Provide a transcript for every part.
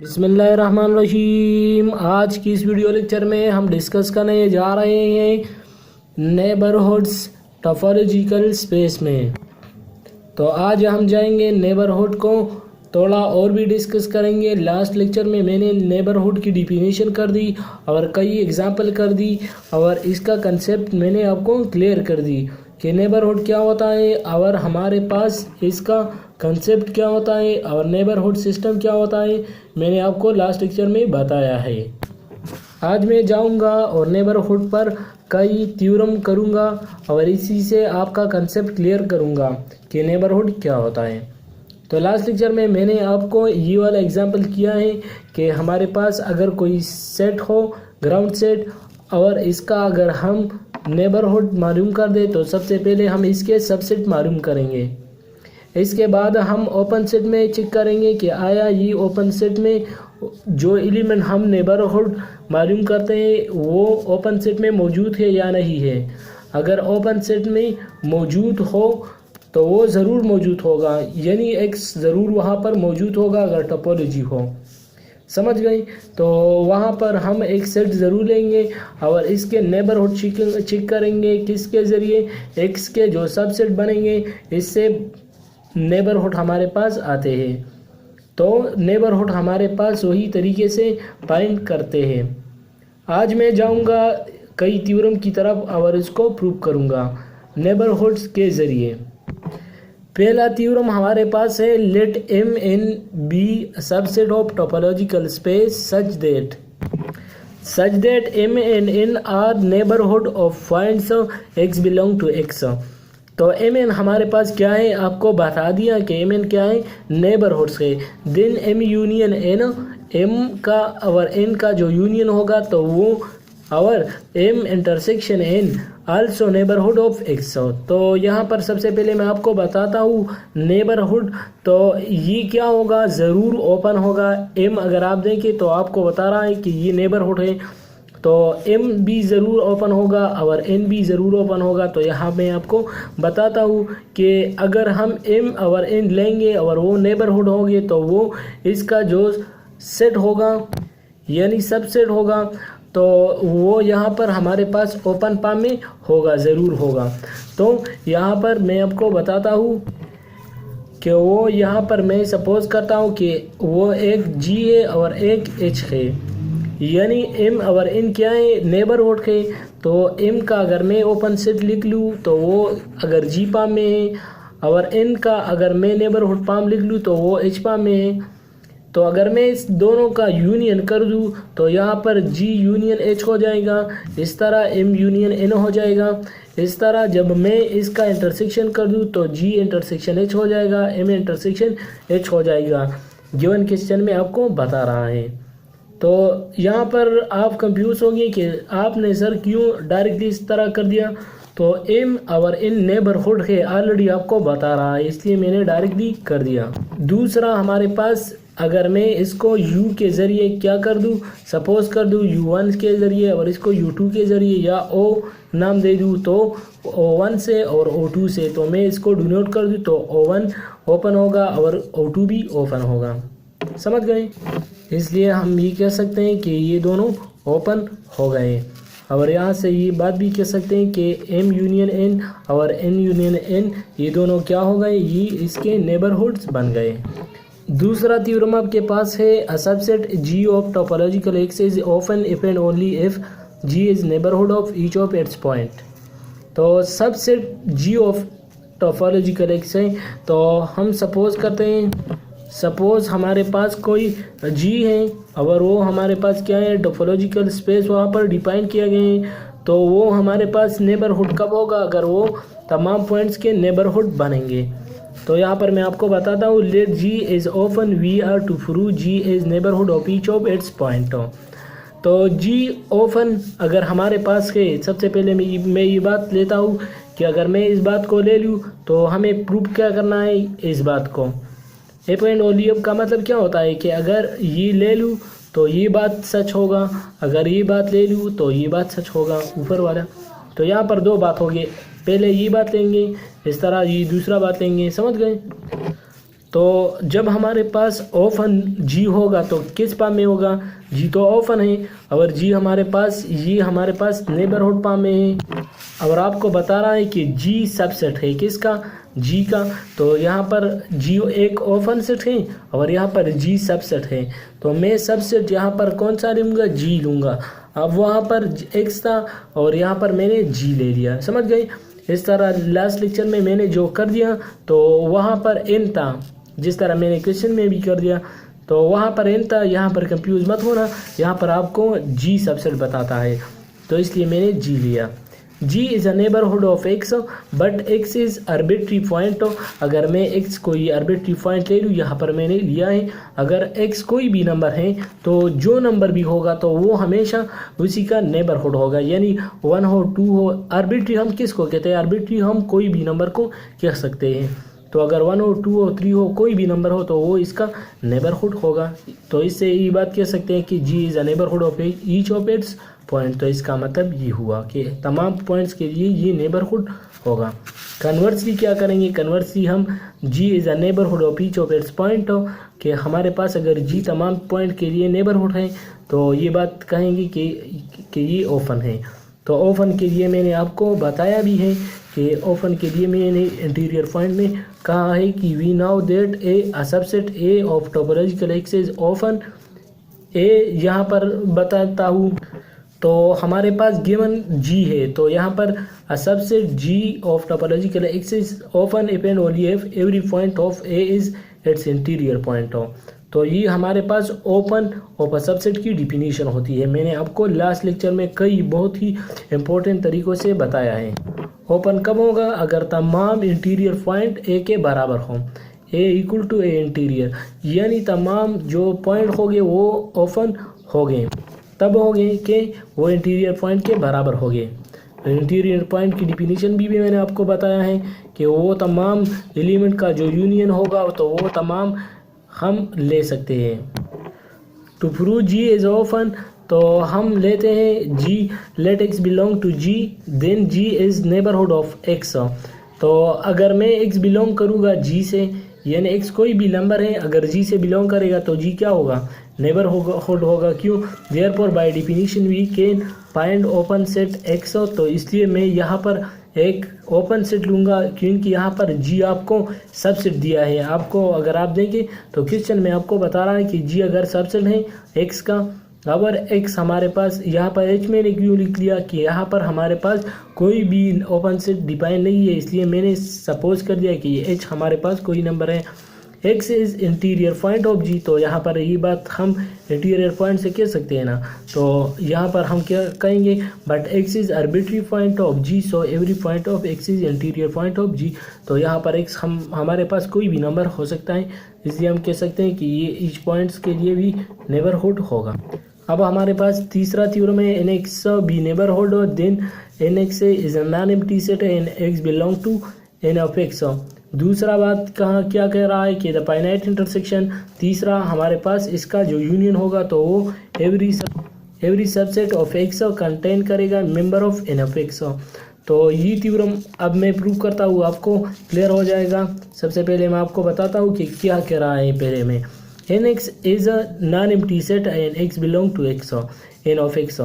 बिस्मिल्लाहिर्रहमानिर्रहीम। आज की इस वीडियो लेक्चर में हम डिस्कस करने जा रहे हैं नेबरहुड्स टोपोलॉजिकल स्पेस में। तो आज हम जाएंगे नेबरहुड को थोड़ा और भी डिस्कस करेंगे। लास्ट लेक्चर में मैंने नेबरहुड की डिफिनीशन कर दी और कई एग्जांपल कर दी और इसका कंसेप्ट मैंने आपको क्लियर कर दी कि नेबरहुड क्या होता है और हमारे पास इसका कंसेप्ट क्या होता है और नेबरहुड सिस्टम क्या होता है, मैंने आपको लास्ट लेक्चर में बताया है। आज मैं जाऊंगा और नेबरहुड पर कई थ्योरम करूंगा और इसी से आपका कंसेप्ट क्लियर करूंगा कि नेबरहुड क्या होता है। तो लास्ट लेक्चर में मैंने आपको ये वाला एग्जांपल किया है कि हमारे पास अगर कोई सेट हो, ग्राउंड सेट, और इसका अगर हम नेबरहुड मालूम कर दे तो सबसे पहले हम इसके सबसेट मालूम करेंगे। इसके बाद हम ओपन सेट में चेक करेंगे कि आया ये ओपन सेट में जो एलिमेंट हम नेबरहुड मालूम करते हैं वो ओपन सेट में मौजूद है या नहीं है। अगर ओपन सेट में मौजूद हो तो वो ज़रूर मौजूद होगा, यानी एक्स ज़रूर वहाँ पर मौजूद होगा अगर टोपोलॉजी हो। समझ गई? तो वहाँ पर हम एक सेट ज़रूर लेंगे और इसके नेबरहुड चेक करेंगे किसके ज़रिए, एक्स के जो सबसेट बनेंगे इससे नेबरहुड हमारे पास आते हैं। तो नेबरहुड हमारे पास वही तरीके से फाइंड करते हैं। आज मैं जाऊंगा कई थ्योरम की तरफ और इसको प्रूव करूंगा नेबरहुड्स के ज़रिए। पहला थ्योरम हमारे पास है, let M N be subset of topological space such that M N N are neighbourhood of points X belong to X. तो एम एन हमारे पास क्या है, आपको बता दिया कि एम एन क्या है, नेबरहुड्स है। Then M union N, M का और एन का जो यूनियन होगा तो वो और M intersection N also neighbourhood of X. तो यहाँ पर सबसे पहले मैं आपको बताता हूँ नेबरहुड, तो ये क्या होगा, ज़रूर ओपन होगा। एम अगर आप देखें तो आपको बता रहा है कि ये नेबरहुड है, तो एम भी ज़रूर ओपन होगा और एन भी ज़रूर ओपन होगा। तो यहाँ मैं आपको बताता हूँ कि अगर हम एम और एन लेंगे और वो नेबरहुड होंगे तो वो इसका जो सेट होगा यानी सबसेट होगा तो वो यहाँ पर हमारे पास ओपन पाम में होगा, ज़रूर होगा। तो यहाँ पर मैं आपको बताता हूँ कि वो यहाँ पर मैं सपोज़ करता हूँ कि वो एक जी है और एक एच है, यानी एम और एन क्या है, नेबरहुड है। तो एम का अगर मैं ओपन सेट लिख लूँ तो वो अगर जी पाम में है और एन का अगर मैं नेबरहुड पाम लिख लूँ तो वो एच पाम में है। तो अगर मैं इस दोनों का यूनियन कर दूँ तो यहाँ पर जी यूनियन एच हो जाएगा, इस तरह एम यूनियन एन हो जाएगा। इस तरह जब मैं इसका इंटरसेक्शन कर दूँ तो जी इंटरसेक्शन एच हो जाएगा, एम इंटरसेक्शन एच हो जाएगा। गिवन क्वेश्चन में आपको बता रहा है। तो यहाँ पर आप कंफ्यूज होंगे कि आपने सर क्यों डायरेक्टली इस तरह कर दिया। तो एम और एन नेबरहुड है, ऑलरेडी आपको बता रहा है, इसलिए मैंने डायरेक्टली कर दिया। दूसरा हमारे पास, अगर मैं इसको u के ज़रिए क्या कर दूँ, सपोज़ कर दूँ u1 के ज़रिए और इसको u2 के ज़रिए या o नाम दे दूँ, तो o1 से और o2 से, तो मैं इसको डिनोट कर दूँ तो o1 ओपन होगा और o2 भी ओपन होगा। समझ गए? इसलिए हम ये कह सकते हैं कि ये दोनों ओपन हो गए। और यहाँ से ये बात भी कह सकते हैं कि m यूनियन n और n यूनियन n ये दोनों क्या हो गए, ये इसके नेबरहुड्स बन गए। दूसरा थ्योरम आपके पास है, a subset G of topological X is open if and only if G is neighbourhood of each of its point. तो subset G of topological X है, तो हम सपोज करते हैं, सपोज हमारे पास कोई G है और वो हमारे पास क्या है, टोपोलॉजिकल स्पेस वहाँ पर डिफाइन किया गया है। तो वो हमारे पास नेबरहुड कब होगा, अगर वो तमाम पॉइंट्स के नेबरहुड बनेंगे। तो यहाँ पर मैं आपको बताता हूँ, let G is open we are to prove G is neighbourhood of each of its point. तो जी ओपन अगर हमारे पास है, सबसे पहले मैं ये बात लेता हूँ कि अगर मैं इस बात को ले लूँ तो हमें प्रूव क्या करना है इस बात को। एफ एंड ओनली एफ का मतलब क्या होता है कि अगर ये ले लूँ तो ये बात सच होगा, अगर ये बात ले लूँ तो ये बात सच होगा, ऊपर वाला। तो यहाँ पर दो बात होगी, पहले ये बात लेंगे इस तरह, ये दूसरा बात लेंगे। समझ गए? तो जब हमारे पास ओपन जी होगा तो किस पाम में होगा, जी तो ओपन है, और जी हमारे पास नेबरहुड पाम में है, और आपको बता रहा है कि जी सबसेट है किसका, जी का। तो यहाँ पर जी एक ओपन सेट है और यहाँ पर जी सबसेट है, तो मैं सबसेट यहाँ पर कौन सा लूँगा, जी लूँगा। अब वहाँ पर एक्स था और यहाँ पर मैंने जी ले लिया, समझ गए। इस तरह लास्ट लेक्चर में मैंने जो कर दिया तो वहाँ पर एन था, जिस तरह मैंने क्वेश्चन में भी कर दिया, तो वहाँ पर एन था, यहाँ पर कंफ्यूज मत होना, यहाँ पर आपको जी सबसेट बताता है, तो इसलिए मैंने जी लिया। G is a neighbourhood of X but X is arbitrary point. अगर मैं एक्स कोई आर्बिट्री पॉइंट ले लूँ, यहाँ पर मैंने लिया है, अगर एक्स कोई भी नंबर है तो जो नंबर भी होगा तो वो हमेशा उसी का नेबरहुड होगा, यानी 1 हो 2 हो। आर्बिट्री हम किसको कहते हैं, आर्बिट्री हम कोई भी नंबर को कह सकते हैं, तो अगर 1 हो 2 हो 3 हो कोई भी नंबर हो तो वो इसका नेबरहुड होगा। तो इससे ये बात कह सकते हैं कि G is a neighbourhood of each of its point. तो इसका मतलब ये हुआ कि तमाम पॉइंट्स के लिए ये नेबरहुड होगा। कन्वर्सली क्या करेंगे, कन्वर्सली हम G is a neighbourhood of each of its point कि हमारे पास अगर जी तमाम पॉइंट के लिए नेबरहुड है तो ये बात कहेंगे कि ये ओपन है। तो ओपन के लिए मैंने आपको बताया भी है कि ओपन के लिए मैंने इंटीरियर पॉइंट में कहा है कि we now that A subset A of topological X is open. A यहाँ पर बताता हूँ, तो हमारे पास गिवन जी है, तो यहाँ पर a subset G of topological X is open if and only if every point of A is its interior point हो। तो ये हमारे पास ओपन ऑफ अ सबसेट की डिफिनीशन होती है। मैंने आपको लास्ट लेक्चर में कई बहुत ही इम्पोर्टेंट तरीक़ों से बताया है। ओपन कब होगा, अगर तमाम इंटीरियर पॉइंट ए के बराबर हों, ए इक्वल टू ए इंटीरियर, यानी तमाम जो पॉइंट हो गए वो ओपन हो गए, तब हो गए कि वो इंटीरियर पॉइंट के बराबर हो गए। इंटीरियर पॉइंट की डिफिनीशन भी मैंने आपको बताया है कि वो तमाम एलिमेंट का जो यूनियन होगा तो वो तमाम हम ले सकते हैं। To prove G is open, तो हम लेते हैं G let X belong to G, then G is neighbourhood of X. तो अगर मैं एक्स बिलोंग करूँगा जी से, यानी एक्स कोई भी नंबर है अगर जी से बिलोंग करेगा तो जी क्या होगा, नेबरहुड होगा। क्यों, therefore by definition we can find open set X. तो इसलिए मैं यहाँ पर एक ओपन सेट लूँगा क्योंकि यहाँ पर जी आपको सबसेट दिया है। आपको अगर आप देंगे तो क्वेश्चन में आपको बता रहा है कि जी अगर सबसेट है एक्स का, अगर एक्स हमारे पास, यहाँ पर एच मैंने क्यों लिख लिया कि यहाँ पर हमारे पास कोई भी ओपन सेट डिफाइन नहीं है, इसलिए मैंने सपोज कर दिया कि एच हमारे पास कोई नंबर है, X is interior point of G. तो यहाँ पर ये बात हम इंटीरियर पॉइंट से कह सकते हैं ना, तो यहाँ पर हम क्या कहेंगे, but X is arbitrary point of G, so every point of X is interior point of G. तो यहाँ पर एक्स हमारे पास कोई भी नंबर हो सकता है, इसलिए हम कह सकते हैं कि ये ईच पॉइंट्स के लिए भी नेबरहुड होगा। अब हमारे पास तीसरा थ्योरम है N X be neighbourhood, then N X is a non empty set N X belong to N of X. दूसरा बात कहाँ क्या कह रहा है कि द फाइनाइट इंटरसेक्शन। तीसरा हमारे पास इसका जो यूनियन होगा तो वो every subset of X contain करेगा member of N of X. तो ये थ्योरम अब मैं प्रूव करता हूँ, आपको क्लियर हो जाएगा। सबसे पहले मैं आपको बताता हूँ कि क्या कह रहा है। पहले में N X is a non empty set N X belong to X N of X,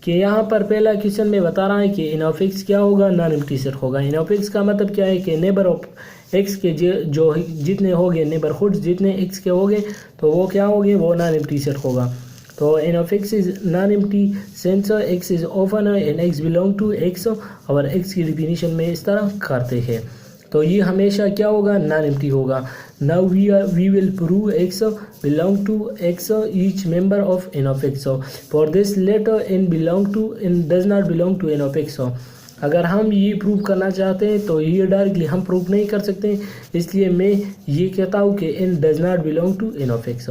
कि यहाँ पर पहला क्वेश्चन में बता रहा है कि एन ऑफ एक्स क्या होगा, नॉन एम्प्टी सेट होगा। एन ऑफ एक्स का मतलब क्या है कि नेबर ऑफ एक्स के जो जितने हो गए नेबरहुड जितने एक्स के हो गए तो वो क्या हो गए, वो नॉन एम्प्टी सेट होगा। तो N of X is non empty since X is open and X belong to X, और एक्स की डिफिनीशन में इस तरह करते हैं तो ये हमेशा क्या होगा, नॉन एम्प्टी होगा। Now we will prove X belong to X each member of N of X. For this let N belong to N does not belong to N of X. अगर हम ये प्रूव करना चाहते हैं तो ये directly हम प्रूव नहीं कर सकते, इसलिए मैं ये कहता हूँ कि N does not belong to N of X.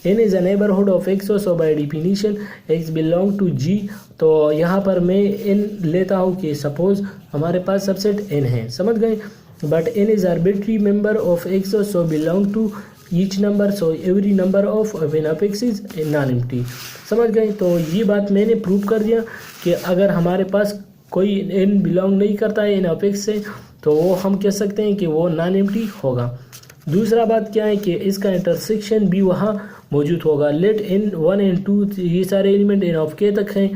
N is a neighbourhood of X, so by definition X belong to G. तो यहाँ पर मैं एन लेता हूँ कि सपोज हमारे पास सबसेट एन है, समझ गए, but N is arbitrary member of X, so belong to each number, so every number of N of X is non empty. समझ गए। तो ये बात मैंने प्रूव कर दिया कि अगर हमारे पास कोई एन बिलोंग नहीं करता है एन ऑफ एक्स से तो वो हम कह सकते हैं कि वो नॉन एम्प्टी होगा। दूसरा बात क्या है कि इसका इंटरसेक्शन भी वहाँ मौजूद होगा। लेट इन 1 एंड 2 ये सारे एलिमेंट इन ऑफ के तक हैं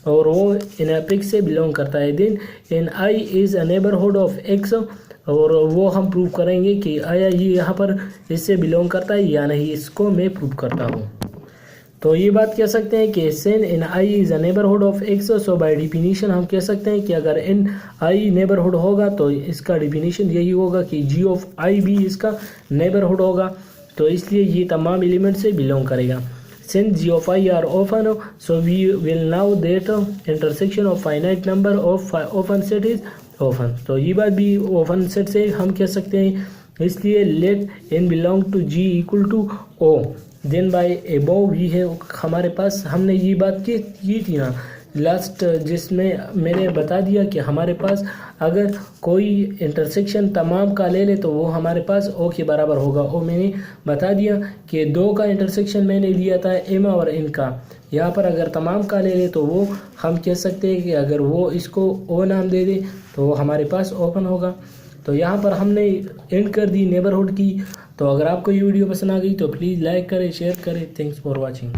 और वो इन एपिक्स से बिलोंग करता है। Then in I is a neighbourhood of X, और वो हम प्रूव करेंगे कि आया ये यहाँ पर इससे बिलोंग करता है या नहीं, इसको मैं प्रूव करता हूँ। तो ये बात कह सकते हैं कि since N I is a neighbourhood of X, so by definition हम कह सकते हैं कि अगर इन आई नेबरहुड होगा तो इसका डिफिनीशन यही होगा कि जी ऑफ आई भी इसका नेबरहुड होगा, तो इसलिए ये तमाम एलिमेंट से बिलोंग करेगा। Since g of I are open, so we will now that intersection of finite number of open set is open। तो ये बात भी ओपन सेट से हम कह सकते हैं, इसलिए let n belong to g equal to o then by above भी है हमारे पास। हमने ये बात की थी ना लास्ट, जिसमें मैंने बता दिया कि हमारे पास अगर कोई इंटरसेक्शन तमाम का ले ले तो वो हमारे पास ओ के बराबर होगा। और मैंने बता दिया कि 2 का इंटरसेक्शन मैंने लिया था एम और एन का, यहाँ पर अगर तमाम का ले ले तो वो हम कह सकते हैं कि अगर वो इसको ओ नाम दे दे तो वो हमारे पास ओपन होगा। तो यहाँ पर हमने एंड कर दी नेबरहुड की। तो अगर आपको ये वीडियो पसंद आ गई तो प्लीज़ लाइक करें, शेयर करें। Thanks for watching.